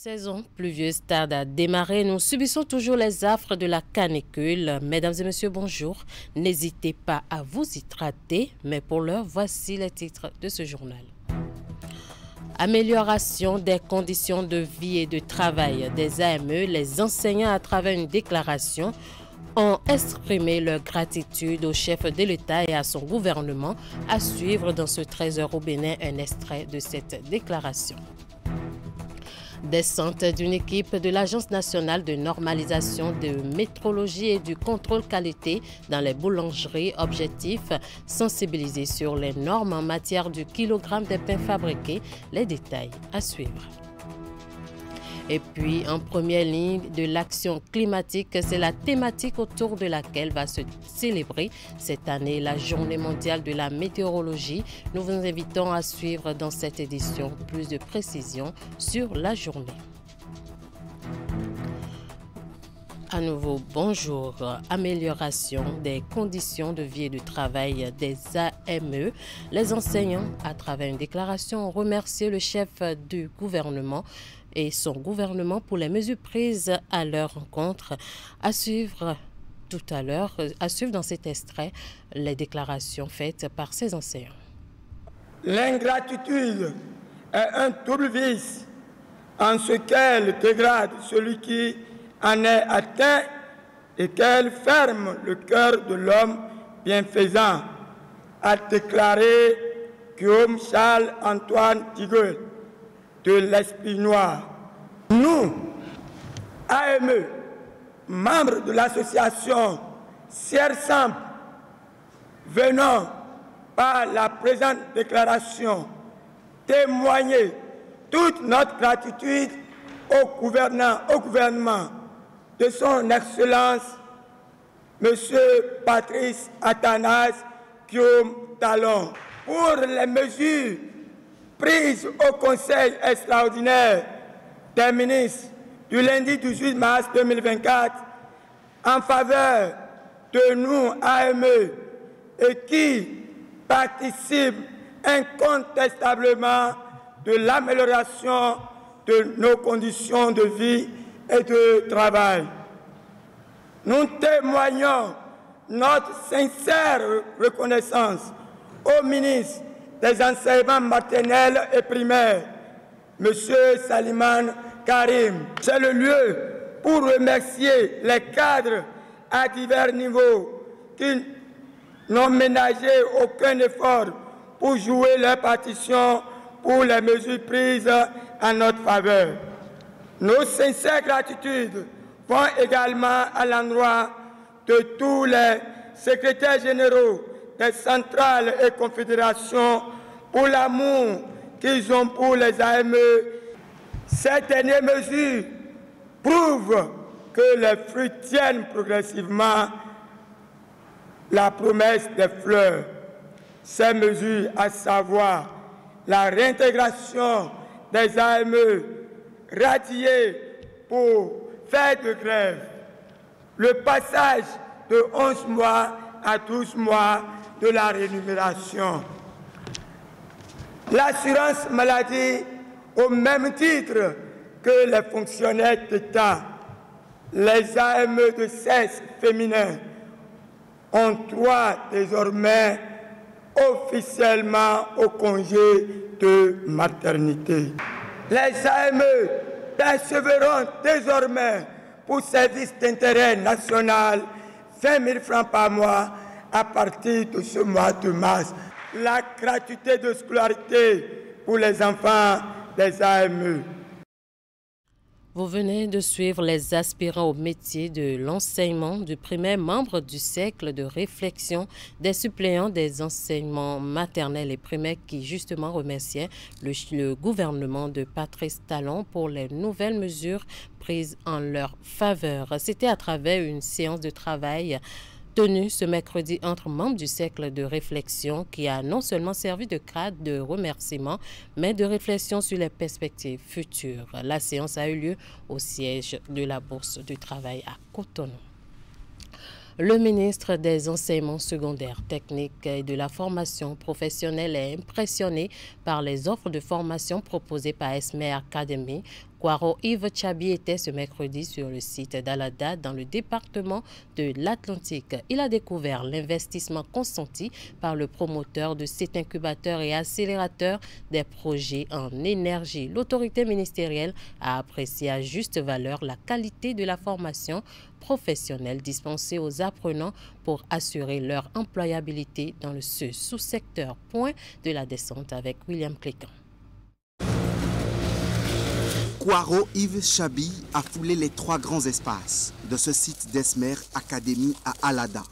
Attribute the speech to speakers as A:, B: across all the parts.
A: Saison pluvieuse tarde à démarrer, nous subissons toujours les affres de la canicule. Mesdames et messieurs, bonjour. N'hésitez pas à vous hydrater, mais pour l'heure, voici les titres de ce journal. Amélioration des conditions de vie et de travail des AME, les enseignants à travers une déclaration ont exprimé leur gratitude au chef de l'État et à son gouvernement. À suivre dans ce 13h au Bénin un extrait de cette déclaration. Descente d'une équipe de l'Agence nationale de normalisation de métrologie et du contrôle qualité dans les boulangeries. Objectif, sensibiliser sur les normes en matière du kilogramme de pain fabriqué. Les détails à suivre. Et puis, en première ligne de l'action climatique, c'est la thématique autour de laquelle va se célébrer cette année la Journée mondiale de la météorologie. Nous vous invitons à suivre dans cette édition plus de précisions sur la journée. À nouveau, bonjour. Amélioration des conditions de vie et de travail des AME. Les enseignants, à travers une déclaration, ont remercié le chef du gouvernement et son gouvernement pour les mesures prises à leur rencontre. À suivre tout à l'heure, dans cet extrait, les déclarations faites par ces enseignants.
B: L'ingratitude est un double vice en ce qu'elle dégrade celui qui en est atteint et qu'elle ferme le cœur de l'homme bienfaisant, a déclaré Guillaume Charles-Antoine Tiguel de l'Esprit Noir. Nous, AME, membres de l'association Sierre Sample, venons par la présente déclaration témoigner toute notre gratitude au gouvernement de son Excellence, M. Patrice Athanase Guillaume Talon, pour les mesures prises au Conseil extraordinaire des ministres du lundi 18 mars 2024 en faveur de nous AME et qui participent incontestablement de l'amélioration de nos conditions de vie et de travail. Nous témoignons notre sincère reconnaissance au ministre des enseignements maternels et primaires, M. Salimane Karim. C'est le lieu pour remercier les cadres à divers niveaux qui n'ont ménagé aucun effort pour jouer leur partition pour les mesures prises en notre faveur. Nos sincères gratitudes vont également à l'endroit de tous les secrétaires généraux des centrales et confédérations pour l'amour qu'ils ont pour les AME. Ces dernières mesures prouvent que les fruits tiennent progressivement la promesse des fleurs. Ces mesures, à savoir la réintégration des AME radiés pour faire de grève, le passage de 11 mois à 12 mois de la rémunération, l'assurance maladie au même titre que les fonctionnaires d'État, les AME de sexe féminin ont droit désormais officiellement au congé de maternité. Les AME percevront désormais pour service d'intérêt national 20 000 francs par mois à partir de ce mois de mars. La gratuité de scolarité pour les enfants des AME.
A: Vous venez de suivre les aspirants au métier de l'enseignement du primaire, membres du cercle de réflexion des suppléants des enseignements maternels et primaires qui justement remerciaient le gouvernement de Patrice Talon pour les nouvelles mesures prises en leur faveur. C'était à travers une séance de travail tenue ce mercredi entre membres du cercle de réflexion qui a non seulement servi de cadre de remerciement, mais de réflexion sur les perspectives futures. La séance a eu lieu au siège de la Bourse du Travail à Cotonou. Le ministre des Enseignements secondaires, techniques et de la formation professionnelle est impressionné par les offres de formation proposées par Esmer Academy. Kwaro Yves Chabi était ce mercredi sur le site d'Alada dans le département de l'Atlantique. Il a découvert l'investissement consenti par le promoteur de cet incubateur et accélérateur des projets en énergie. L'autorité ministérielle a apprécié à juste valeur la qualité de la formation professionnelle dispensée aux apprenants pour assurer leur employabilité dans ce sous-secteur. Point de la descente avec William Clécan.
C: Kwaro Yves Chabi a foulé les 3 grands espaces de ce site d'Esmer Academy à Alada.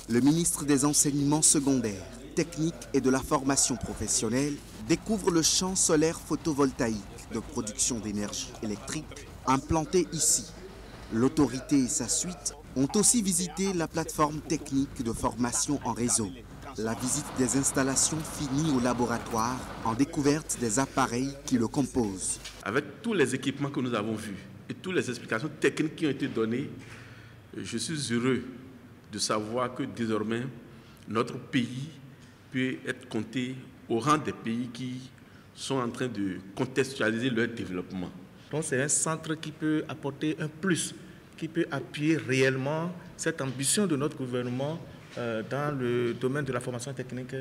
C: Le ministre des Enseignements secondaires, techniques et de la formation professionnelle découvre le champ solaire photovoltaïque de production d'énergie électrique implanté ici. L'autorité et sa suite ont aussi visité la plateforme technique de formation en réseau. La visite des installations finit au laboratoire en découverte des appareils qui le composent.
D: Avec tous les équipements que nous avons vus et toutes les explications techniques qui ont été données, je suis heureux de savoir que désormais notre pays peut être compté au rang des pays qui sont en train de contextualiser leur développement.
E: Donc c'est un centre qui peut apporter un plus, qui peut appuyer réellement cette ambition de notre gouvernement dans le domaine de la formation technique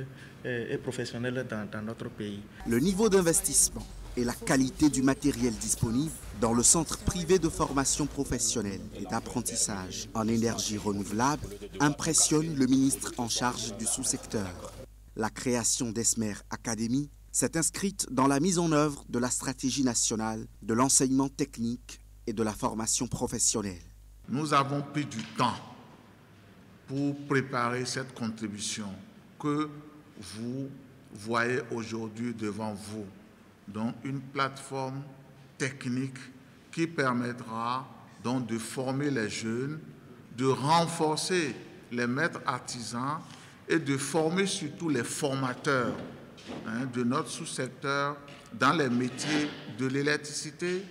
E: et professionnelle dans notre pays.
C: Le niveau d'investissement et la qualité du matériel disponible dans le centre privé de formation professionnelle et d'apprentissage en énergie renouvelable impressionnent le ministre en charge du sous-secteur. La création d'Esmer Academy s'est inscrite dans la mise en œuvre de la stratégie nationale de l'enseignement technique et de la formation professionnelle.
F: Nous avons pris du temps pour préparer cette contribution que vous voyez aujourd'hui devant vous. Donc une plateforme technique qui permettra donc de former les jeunes, de renforcer les maîtres artisans et de former surtout les formateurs de notre sous-secteur dans les métiers de l'électricité,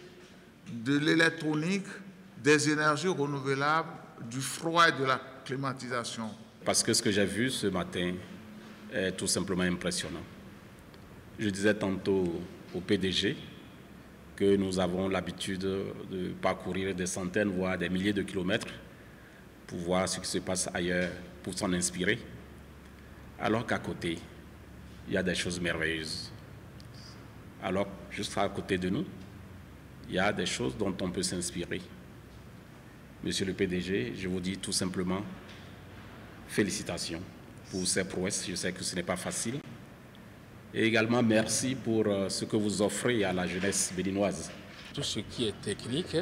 F: de l'électronique, des énergies renouvelables, du froid et de la climatisation.
G: Parce que ce que j'ai vu ce matin est tout simplement impressionnant. Je disais tantôt au PDG que nous avons l'habitude de parcourir des centaines, voire des milliers de kilomètres pour voir ce qui se passe ailleurs, pour s'en inspirer, alors qu'à côté, il y a des choses merveilleuses. Alors, juste à côté de nous, il y a des choses dont on peut s'inspirer. Monsieur le PDG, je vous dis tout simplement félicitations pour ces prouesses. Je sais que ce n'est pas facile. Et également, merci pour ce que vous offrez à la jeunesse béninoise.
H: Tout ce qui est technique,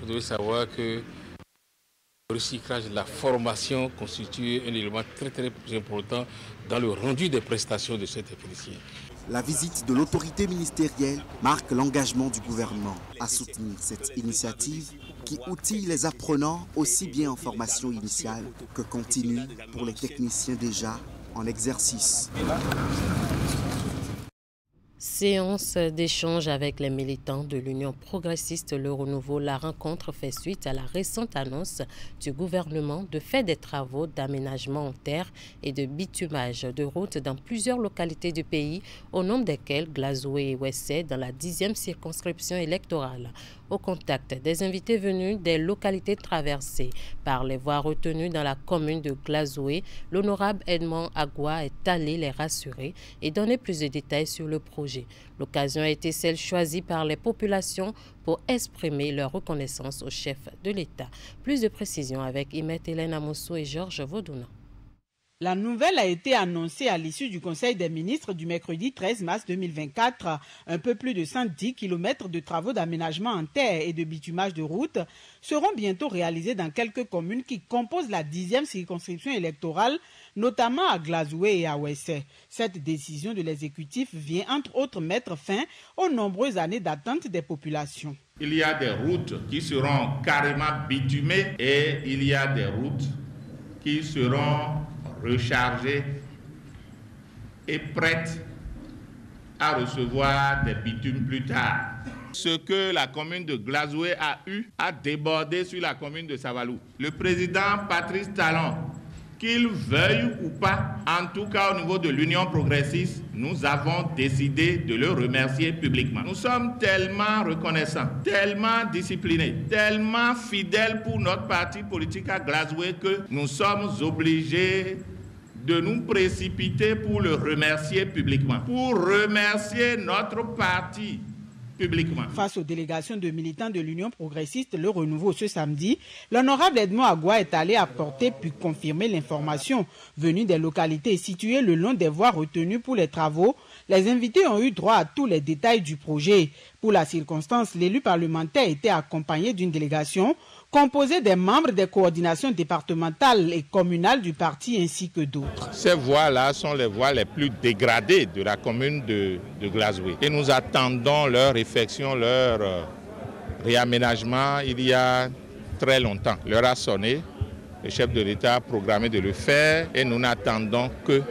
H: vous devez savoir que le recyclage de la formation constitue un élément très important dans le rendu des prestations de ces techniciens.
C: La visite de l'autorité ministérielle marque l'engagement du gouvernement à soutenir cette initiative qui outille les apprenants aussi bien en formation initiale que continue pour les techniciens déjà en exercice.
A: Séance d'échange avec les militants de l'Union progressiste Le Renouveau. La rencontre fait suite à la récente annonce du gouvernement de faire des travaux d'aménagement en terre et de bitumage de routes dans plusieurs localités du pays, au nombre desquelles Glazoué et Ouessé dans la 10e circonscription électorale. Au contact des invités venus des localités traversées par les voies retenues dans la commune de Glazoué, l'honorable Edmond Agua est allé les rassurer et donner plus de détails sur le projet. L'occasion a été celle choisie par les populations pour exprimer leur reconnaissance au chef de l'État. Plus de précisions avec Imet Hélène Amosso et Georges Vaudouna.
I: La nouvelle a été annoncée à l'issue du Conseil des ministres du mercredi 13 mars 2024. Un peu plus de 110 km de travaux d'aménagement en terre et de bitumage de routes seront bientôt réalisés dans quelques communes qui composent la 10e circonscription électorale, notamment à Glazoué et à Ouessé. Cette décision de l'exécutif vient entre autres mettre fin aux nombreuses années d'attente des populations.
F: Il y a des routes qui seront carrément bitumées et il y a des routes qui seront rechargées et prêtes à recevoir des bitumes plus tard. Ce que la commune de Glazoué a eu à déborder sur la commune de Savalou. Le président Patrice Talon, qu'il veuille ou pas, en tout cas au niveau de l'Union progressiste, nous avons décidé de le remercier publiquement. Nous sommes tellement reconnaissants, tellement disciplinés, tellement fidèles pour notre parti politique à Glazoué que nous sommes obligés de nous précipiter pour le remercier publiquement, pour remercier notre parti publiquement.
I: Face aux délégations de militants de l'Union progressiste, le renouveau ce samedi, l'honorable Edmond Agua est allé apporter puis confirmer l'information venue des localités situées le long des voies retenues pour les travaux. Les invités ont eu droit à tous les détails du projet. Pour la circonstance, l'élu parlementaire était accompagné d'une délégation composée des membres des coordinations départementales et communales du parti ainsi que d'autres.
F: Ces voies-là sont les voies les plus dégradées de la commune de Glazoué. Et nous attendons leur réflexion, leur réaménagement il y a très longtemps. L'heure a sonné, le chef de l'État a programmé de le faire et nous n'attendons que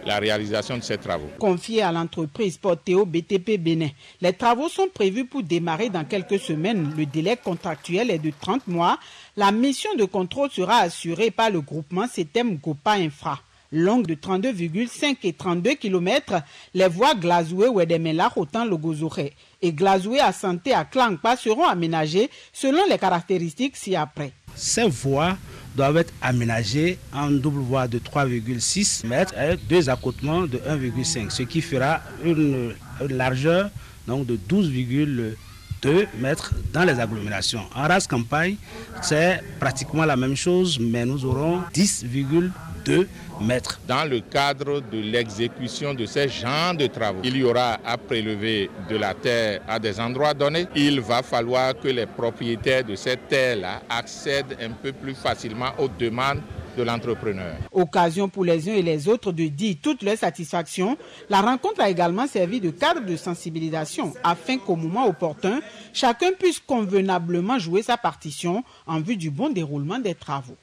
F: la réalisation de ces travaux.
I: Confié à l'entreprise Porteo BTP Bénin, les travaux sont prévus pour démarrer dans quelques semaines. Le délai contractuel est de 30 mois. La mission de contrôle sera assurée par le groupement CETEM Gopa Infra. Longue de 32,5 et 32 km, les voies Glazoué-Wedemela Rotan Logozoré et Glazoué à Santé à Klangpa seront aménagées selon les caractéristiques ci-après.
J: Ces voies doivent être aménagées en double voie de 3,6 mètres et deux accotements de 1,5, ce qui fera une largeur donc, de 12,2 mètres dans les agglomérations. En race campagne, c'est pratiquement la même chose, mais nous aurons 10,2 mètres.
F: Dans le cadre de l'exécution de ces genres de travaux, il y aura à prélever de la terre à des endroits donnés. Il va falloir que les propriétaires de cette terre-là accèdent un peu plus facilement aux demandes de l'entrepreneur.
I: Occasion pour les uns et les autres de dire toute leur satisfaction. La rencontre a également servi de cadre de sensibilisation afin qu'au moment opportun, chacun puisse convenablement jouer sa partition en vue du bon déroulement des travaux.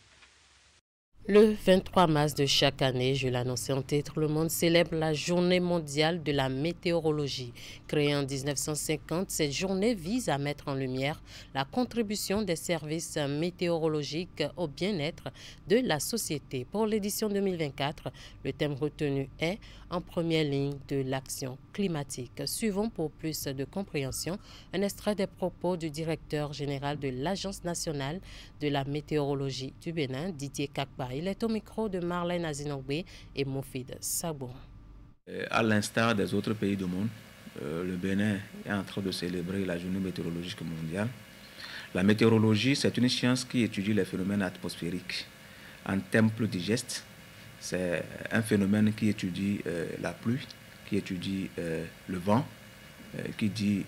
A: Le 23 mars de chaque année, je l'annonçais en titre, le monde célèbre la Journée mondiale de la météorologie. Créée en 1950, cette journée vise à mettre en lumière la contribution des services météorologiques au bien-être de la société. Pour l'édition 2024, le thème retenu est « En première ligne de l'action climatique ». Suivons pour plus de compréhension un extrait des propos du directeur général de l'Agence nationale de la météorologie du Bénin, Didier Kakba. Il est au micro de Marlène Azinogbe et Moufid Sabou.
K: À l'instar des autres pays du monde, le Bénin est en train de célébrer la journée météorologique mondiale. La météorologie, c'est une science qui étudie les phénomènes atmosphériques. En termes plus digestes, c'est un phénomène qui étudie la pluie, qui étudie le vent, qui dit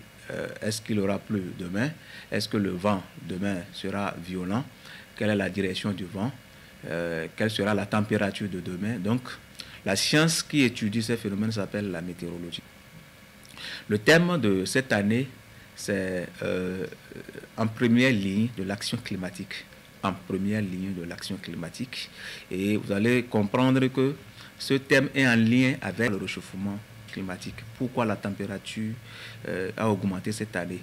K: est-ce qu'il aura plu demain, est-ce que le vent demain sera violent, quelle est la direction du vent, quelle sera la température de demain. Donc, la science qui étudie ces phénomènes s'appelle la météorologie. Le thème de cette année, c'est en première ligne de l'action climatique. En première ligne de l'action climatique. Et vous allez comprendre que ce thème est en lien avec le réchauffement climatique. Pourquoi la température a augmenté cette année.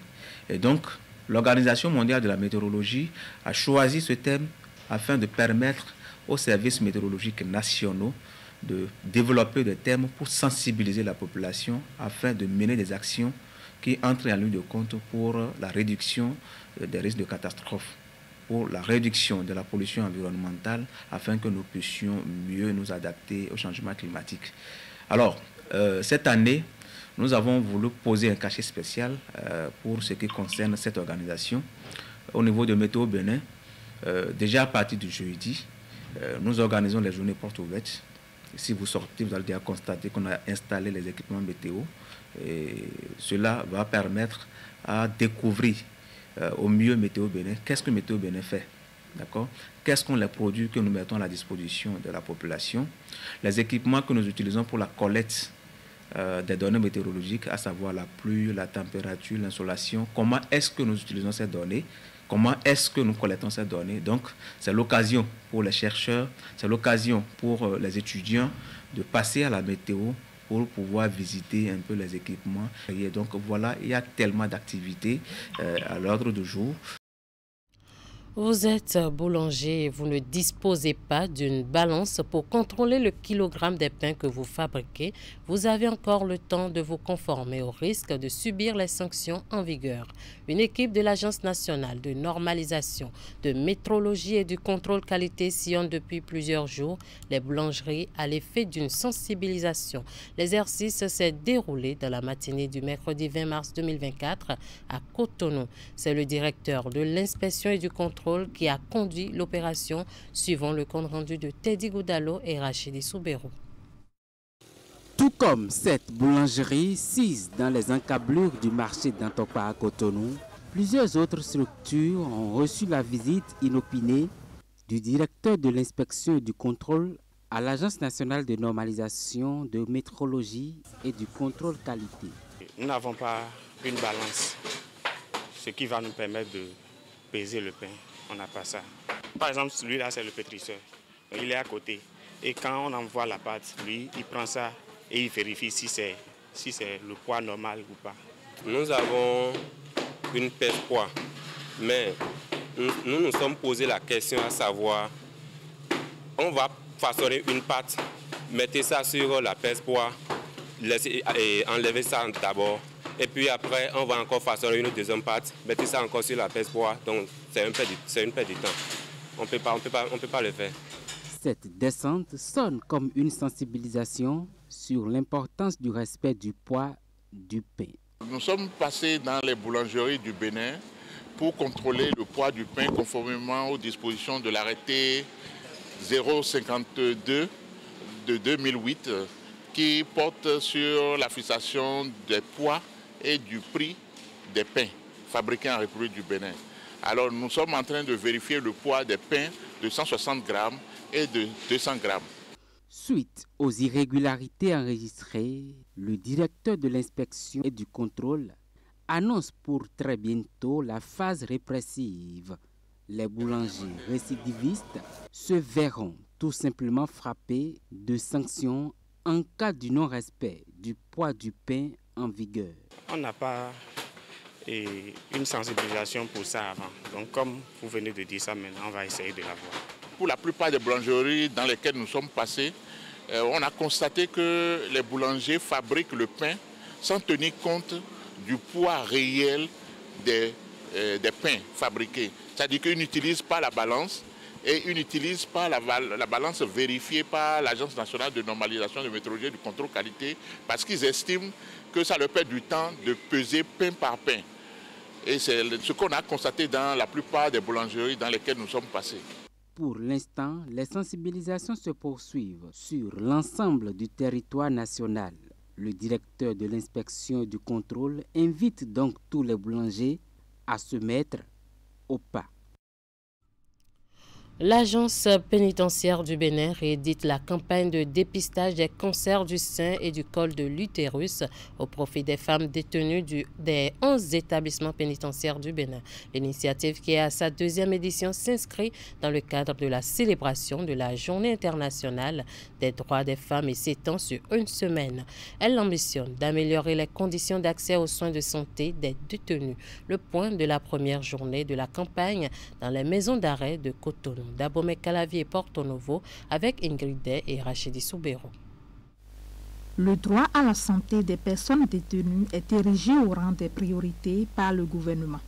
K: Et donc, l'Organisation mondiale de la météorologie a choisi ce thème afin de permettre aux services météorologiques nationaux de développer des thèmes pour sensibiliser la population afin de mener des actions qui entrent en ligne de compte pour la réduction des risques de catastrophes, pour la réduction de la pollution environnementale afin que nous puissions mieux nous adapter au changement climatique. Alors, cette année, nous avons voulu poser un cachet spécial pour ce qui concerne cette organisation. Au niveau de Météo Bénin, déjà à partir du jeudi, nous organisons les journées portes ouvertes. Si vous sortez, vous allez déjà constater qu'on a installé les équipements météo. Et cela va permettre à découvrir au mieux Météo Bénin. Qu'est-ce que Météo Bénin fait? D'accord? Quels sont les produits que nous mettons à la disposition de la population? Les équipements que nous utilisons pour la collecte des données météorologiques, à savoir la pluie, la température, l'insolation. Comment est-ce que nous utilisons ces données? Comment est-ce que nous collectons ces données? Donc, c'est l'occasion pour les chercheurs, c'est l'occasion pour les étudiants de passer à la météo pour pouvoir visiter un peu les équipements. Et donc voilà, il y a tellement d'activités à l'ordre du jour.
A: Vous êtes boulanger et vous ne disposez pas d'une balance pour contrôler le kilogramme des pains que vous fabriquez. Vous avez encore le temps de vous conformer au risque de subir les sanctions en vigueur. Une équipe de l'Agence nationale de normalisation, de métrologie et du contrôle qualité sillonne depuis plusieurs jours les boulangeries à l'effet d'une sensibilisation. L'exercice s'est déroulé dans la matinée du mercredi 20 mars 2024 à Cotonou. C'est le directeur de l'inspection et du contrôle qui a conduit l'opération, suivant le compte rendu de Teddy Goudalo et Rachidi Soubero.
L: Tout comme cette boulangerie sise dans les encablures du marché d'Antokpa à Cotonou, plusieurs autres structures ont reçu la visite inopinée du directeur de l'inspection et du contrôle à l'Agence nationale de normalisation, de métrologie et du contrôle qualité.
M: Nous n'avons pas une balance, ce qui va nous permettre de peser le pain. On n'a pas ça. Par exemple, celui-là, c'est le pétrisseur. Il est à côté. Et quand on envoie la pâte, lui, il prend ça et il vérifie si c'est le poids normal ou pas.
N: Nous avons une pèse-poids, mais nous nous sommes posé la question à savoir, on va façonner une pâte, mettez ça sur la pèse-poids, enlevez ça d'abord. Et puis après, on va encore façonner une deuxième pâte, mettez ça encore sur la pèse-poids. Donc c'est une perte de temps. On peut pas le faire.
L: Cette descente sonne comme une sensibilisation sur l'importance du respect du poids du pain.
F: Nous sommes passés dans les boulangeries du Bénin pour contrôler le poids du pain conformément aux dispositions de l'arrêté 052 de 2008 qui porte sur la fixation des poids et du prix des pains fabriqués en République du Bénin. Alors nous sommes en train de vérifier le poids des pains de 160 grammes et de 200 grammes.
L: Suite aux irrégularités enregistrées, le directeur de l'inspection et du contrôle annonce pour très bientôt la phase répressive. Les boulangers récidivistes se verront tout simplement frappés de sanctions en cas du non-respect du poids du pain en vigueur.
M: On n'a pas une sensibilisation pour ça avant. Donc comme vous venez de dire ça maintenant, on va essayer de l'avoir.
F: Pour la plupart des boulangeries dans lesquelles nous sommes passés, on a constaté que les boulangers fabriquent le pain sans tenir compte du poids réel des pains fabriqués. C'est-à-dire qu'ils n'utilisent pas la balance et ils n'utilisent pas la balance vérifiée par l'Agence nationale de normalisation, de métrologie et du contrôle qualité parce qu'ils estiment que ça leur perd du temps de peser pain par pain. Et c'est ce qu'on a constaté dans la plupart des boulangeries dans lesquelles nous sommes passés.
L: Pour l'instant, les sensibilisations se poursuivent sur l'ensemble du territoire national. Le directeur de l'inspection et du contrôle invite donc tous les boulangers à se mettre au pas.
A: L'agence pénitentiaire du Bénin réédite la campagne de dépistage des cancers du sein et du col de l'utérus au profit des femmes détenues des 11 établissements pénitentiaires du Bénin. L'initiative, qui est à sa deuxième édition, s'inscrit dans le cadre de la célébration de la Journée internationale des droits des femmes et s'étend sur une semaine. Elle ambitionne d'améliorer les conditions d'accès aux soins de santé des détenus. Le point de la première journée de la campagne dans les maisons d'arrêt de Cotonou, Dabomey, Calavi et Porto Novo avec Ingrid Day et Rachidi Soubero.
O: Le droit à la santé des personnes détenues est érigé au rang des priorités par le gouvernement.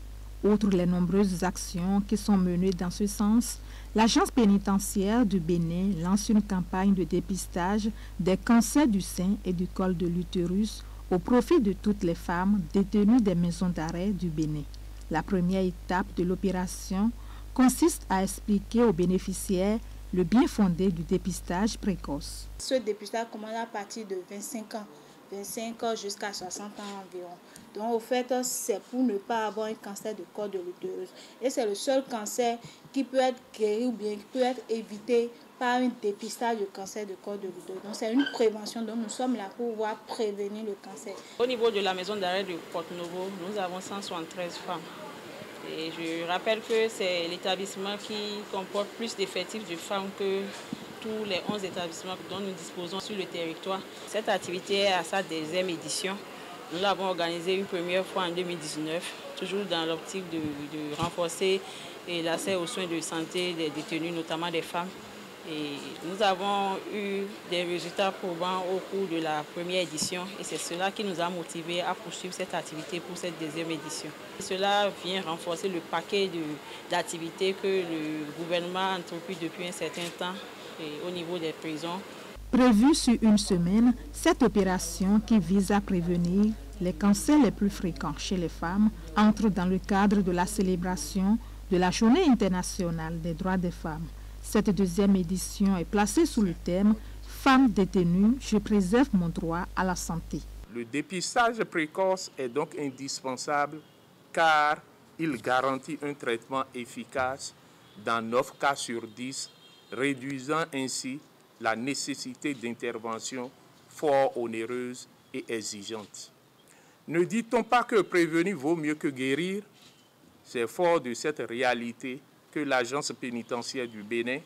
O: Outre les nombreuses actions qui sont menées dans ce sens, l'agence pénitentiaire du Bénin lance une campagne de dépistage des cancers du sein et du col de l'utérus au profit de toutes les femmes détenues des maisons d'arrêt du Bénin. La première étape de l'opération consiste à expliquer aux bénéficiaires le bien fondé du dépistage précoce.
P: Ce dépistage commence à partir de 25 ans jusqu'à 60 ans environ. Donc au fait, c'est pour ne pas avoir un cancer de col de l'utérus. Et c'est le seul cancer qui peut être guéri ou bien qui peut être évité par un dépistage de cancer de col de l'utérus. Donc c'est une prévention, donc nous sommes là pour pouvoir prévenir le cancer.
Q: Au niveau de la maison d'arrêt de Porto Novo, nous avons 173 femmes. Et je rappelle que c'est l'établissement qui comporte plus d'effectifs de femmes que tous les 11 établissements dont nous disposons sur le territoire. Cette activité est à sa 2e édition. Nous l'avons organisée une première fois en 2019, toujours dans l'optique de renforcer l'accès aux soins de santé des détenus, notamment des femmes. Et nous avons eu des résultats probants au cours de la première édition et c'est cela qui nous a motivés à poursuivre cette activité pour cette 2e édition. Cela vient renforcer le paquet d'activités que le gouvernement a entrepris depuis un certain temps au niveau des prisons.
O: Prévue sur une semaine, cette opération qui vise à prévenir les cancers les plus fréquents chez les femmes entre dans le cadre de la célébration de la Journée internationale des droits des femmes. Cette 2e édition est placée sous le thème « Femmes détenues, je préserve mon droit à la santé ».
R: Le dépistage précoce est donc indispensable car il garantit un traitement efficace dans 9 cas sur 10, réduisant ainsi la nécessité d'intervention fort onéreuse et exigeante. Ne dit-on pas que prévenir vaut mieux que guérir? C'est fort de cette réalité que l'agence pénitentiaire du Bénin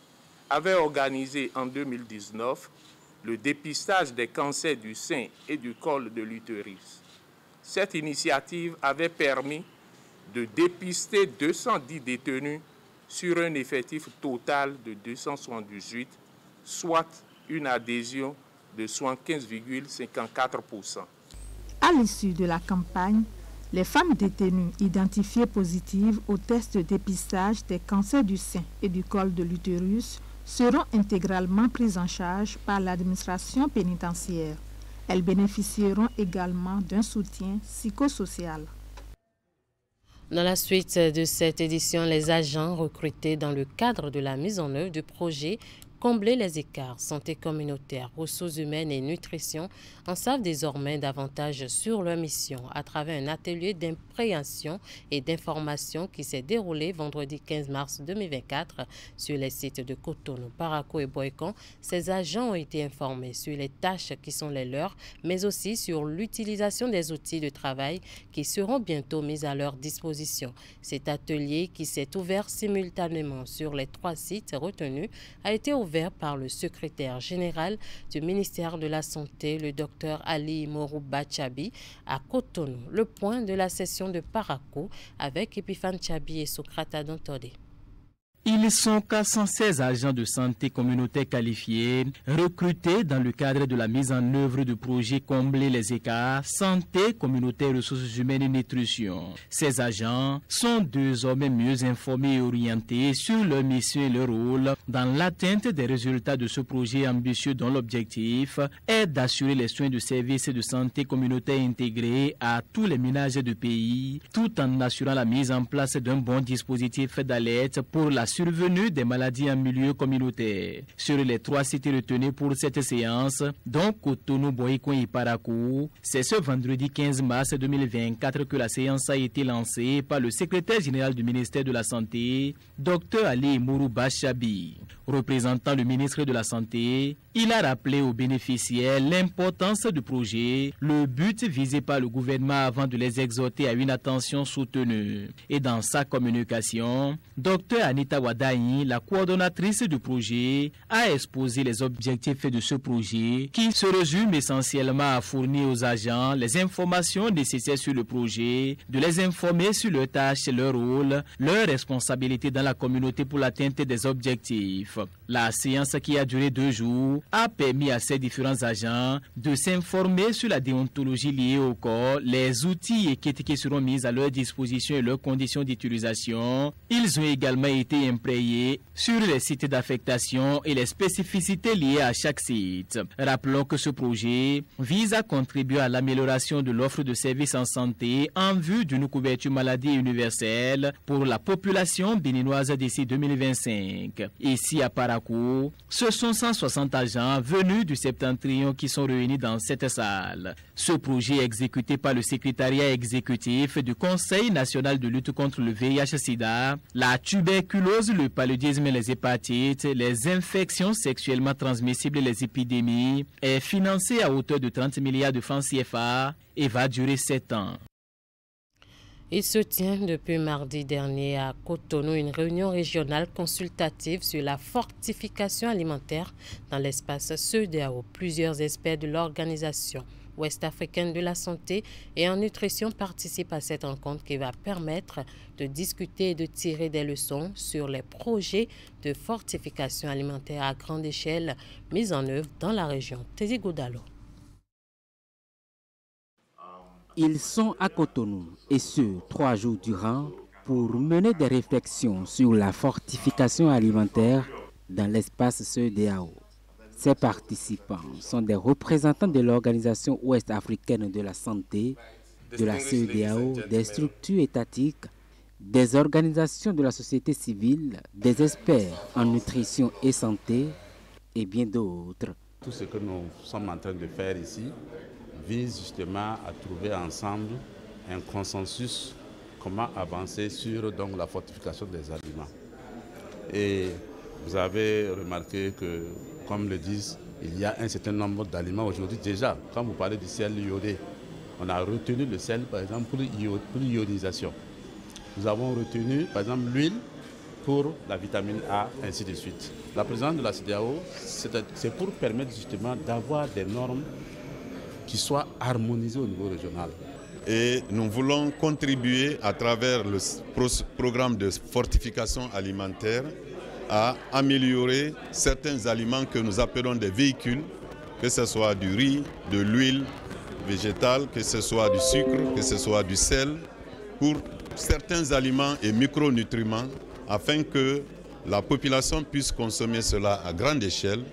R: avait organisé en 2019 le dépistage des cancers du sein et du col de l'utérus. Cette initiative avait permis de dépister 210 détenus sur un effectif total de 278, soit une adhésion de 75,54%.
O: À l'issue de la campagne, les femmes détenues identifiées positives au test de dépistage des cancers du sein et du col de l'utérus seront intégralement prises en charge par l'administration pénitentiaire. Elles bénéficieront également d'un soutien psychosocial.
A: Dans la suite de cette édition, les agents recrutés dans le cadre de la mise en œuvre du projet Combler les écarts, santé communautaire, ressources humaines et nutrition en savent désormais davantage sur leur mission à travers un atelier d'impréhension et d'information qui s'est déroulé vendredi 15 mars 2024 sur les sites de Cotonou, Parakou et Boycon. Ces agents ont été informés sur les tâches qui sont les leurs, mais aussi sur l'utilisation des outils de travail qui seront bientôt mis à leur disposition. Cet atelier qui s'est ouvert simultanément sur les 3 sites retenus a été ouvert par le secrétaire général du ministère de la Santé, le Dr Ali Morou Bachabi, à Cotonou. Le point de la session de Parakou avec Epifane Chabi et Socrate Adantodé.
S: Ils sont 416 agents de santé communautaire qualifiés, recrutés dans le cadre de la mise en œuvre du projet Combler les écarts, santé communautaire, ressources humaines et nutrition. Ces agents sont désormais mieux informés et orientés sur leur mission et leur rôle dans l'atteinte des résultats de ce projet ambitieux dont l'objectif est d'assurer les soins de services de santé communautaire intégrés à tous les ménages du pays, tout en assurant la mise en place d'un bon dispositif d'alerte pour la survenue des maladies en milieu communautaire. Sur les 3 sites retenus pour cette séance, dont Cotonou, Boycon et Parakou, c'est ce vendredi 15 mars 2024 que la séance a été lancée par le secrétaire général du ministère de la Santé, Dr Ali Morou Bachabi. Représentant le ministre de la Santé, il a rappelé aux bénéficiaires l'importance du projet, le but visé par le gouvernement avant de les exhorter à une attention soutenue. Et dans sa communication, Dr Anita Wadaï, la coordonnatrice du projet, a exposé les objectifs de ce projet qui se résume essentiellement à fournir aux agents les informations nécessaires sur le projet, de les informer sur leurs tâches, leur rôle, leurs responsabilités dans la communauté pour l'atteinte des objectifs. La séance qui a duré 2 jours a permis à ces différents agents de s'informer sur la déontologie liée au corps, les outils et kits qui seront mis à leur disposition et leurs conditions d'utilisation. Ils ont également été imprégnés sur les sites d'affectation et les spécificités liées à chaque site. Rappelons que ce projet vise à contribuer à l'amélioration de l'offre de services en santé en vue d'une couverture maladie universelle pour la population béninoise d'ici 2025. Ici à Parakou, ce sont 160 agents venus du septentrion qui sont réunis dans cette salle. Ce projet est exécuté par le secrétariat exécutif du Conseil national de lutte contre le VIH-Sida, la tuberculose, le paludisme et les hépatites, les infections sexuellement transmissibles et les épidémies, est financé à hauteur de 30 milliards de francs CFA et va durer 7 ans.
A: Il se tient depuis mardi dernier à Cotonou une réunion régionale consultative sur la fortification alimentaire dans l'espace CEDEAO. Plusieurs experts de l'Organisation ouest-africaine de la santé et en nutrition participent à cette rencontre qui va permettre de discuter et de tirer des leçons sur les projets de fortification alimentaire à grande échelle mis en œuvre dans la région. Teddy Goudalo.
L: Ils sont à Cotonou, et ce, 3 jours durant, pour mener des réflexions sur la fortification alimentaire dans l'espace CEDEAO. Ces participants sont des représentants de l'Organisation ouest-africaine de la santé, de la CEDEAO, des structures étatiques, des organisations de la société civile, des experts en nutrition et santé, et bien d'autres.
T: Tout ce que nous sommes en train de faire ici vise justement à trouver ensemble un consensus, comment avancer sur donc, la fortification des aliments. Et vous avez remarqué que, comme le disent, il y a un certain nombre d'aliments aujourd'hui déjà. Quand vous parlez du sel iodé, on a retenu le sel par exemple pour l'ionisation. Nous avons retenu par exemple l'huile pour la vitamine A, ainsi de suite. La présence de la CEDEAO, c'est pour permettre justement d'avoir des normes qui soient harmonisées au niveau régional.
U: Et nous voulons contribuer à travers le programme de fortification alimentaire à améliorer certains aliments que nous appelons des véhicules, que ce soit du riz, de l'huile végétale, que ce soit du sucre, que ce soit du sel, pour certains aliments et micronutriments, afin que la population puisse consommer cela à grande échelle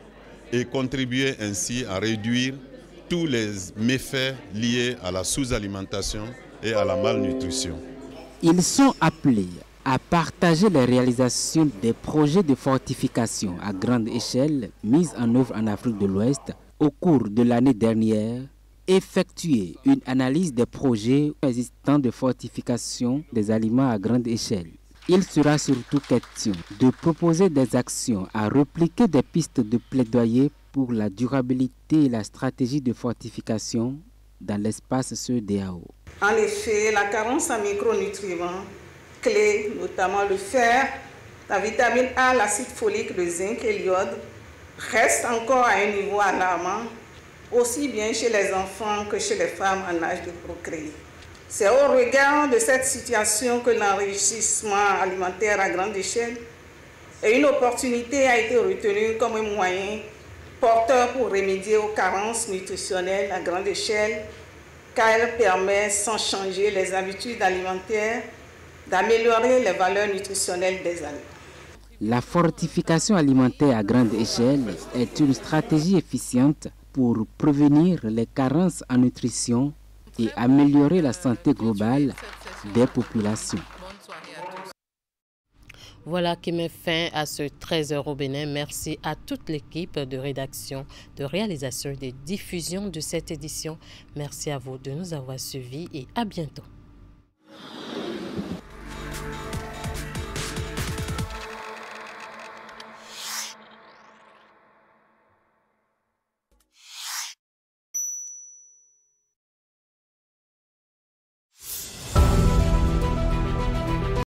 U: et contribuer ainsi à réduire tous les méfaits liés à la sous-alimentation et à la malnutrition.
L: Ils sont appelés à partager les réalisations des projets de fortification à grande échelle mis en œuvre en Afrique de l'Ouest au cours de l'année dernière, effectuer une analyse des projets existants de fortification des aliments à grande échelle. Il sera surtout question de proposer des actions à repliquer des pistes de plaidoyer pour la durabilité et la stratégie de fortification dans l'espace CEDEAO.
V: En effet, la carence en micronutriments clés, notamment le fer, la vitamine A, l'acide folique, le zinc et l'iode, reste encore à un niveau alarmant, aussi bien chez les enfants que chez les femmes en âge de procréer. C'est au regard de cette situation que l'enrichissement alimentaire à grande échelle et une opportunité a été retenue comme un moyen porteur pour remédier aux carences nutritionnelles à grande échelle, car elle permet, sans changer les habitudes alimentaires, d'améliorer les valeurs nutritionnelles des aliments.
L: La fortification alimentaire à grande échelle est une stratégie efficiente pour prévenir les carences en nutrition et améliorer la santé globale des populations.
A: Voilà qui met fin à ce 13h au Bénin. Merci à toute l'équipe de rédaction, de réalisation et de diffusion de cette édition. Merci à vous de nous avoir suivis et à bientôt.